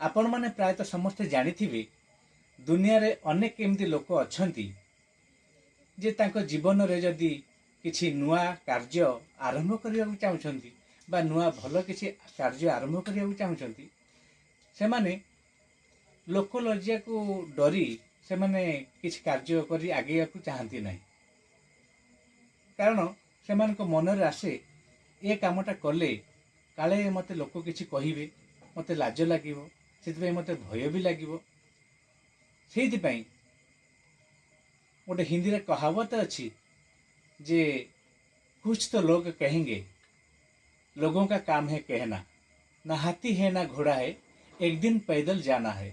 आपण माने प्रायतः समस्ते जानिथिबे दुनिया रे अनेक एमती लोक अछंती जे तांको जीवन रे जदि किछि नुआ कार्य आरंभ करिया चाहउछंती बा नुआ भलो किछि कार्य आरंभ करिया चाहउछंती से माने लोक लज्जा को डरी से माने किछि कार्य करी आगे को चाहती नहीं कारण से मान को मन रे आसे ए कामटा कले काले मते लोक किछि कहिबे मते लाज लागिवो सेति मते भय भी लागिवो सेति पई गोटे हिंदी रे कहावत अच्छी जे कुछ तो लोग कहेंगे लोगों का काम है कहना ना हाथी है ना घोड़ा है एक दिन पैदल जाना है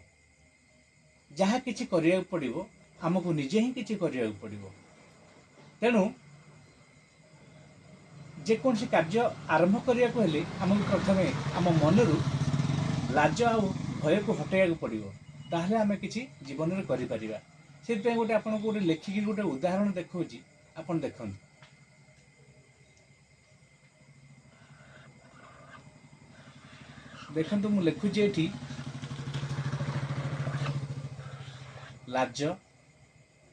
जहाँ किछि करिया पड़िबो हमको निजे ही किछि करिया पड़िबो तेणु जेकोसी कार्य आरंभ करिया को हेले हमको प्रथमे आम मनरु लाज आ भय को हटाइया पड़िबो ताहले आमे किछि जीवन रे करि परिबा सेति गोटे आपन को गोटे लेखिकी गोटे उदाहरण देखौची आपन देखन देखंतु मु लेखुची एठी लाज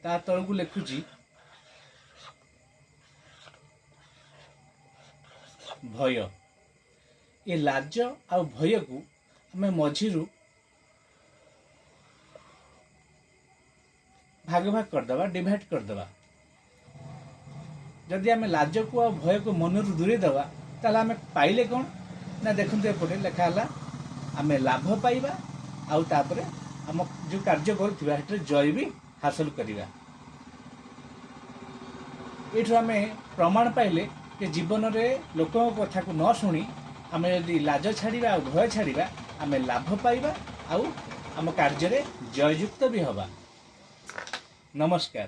ता तळकु लेखुची भय ए लाज आ भय को हमें मझिरु भाग भाग करदबा डिवाइड करदबा जदि आम लाज को आ भय को मनरु दूरे दबा ताला आम पाइले कौन ना देखते एपटे लेखा आम लाभ पाइबा आउ तापरे आम जो कार्य करुवा जय भी हासिल करवा ये आम प्रमाण पाइले कि जीवन में लोकों कथा को न शुणी आम यदि लाज छाड़ा आ भय छाड़ा आम लाभ पाइबा आउ आम कार्य जययुक्त भी हवा। नमस्कार।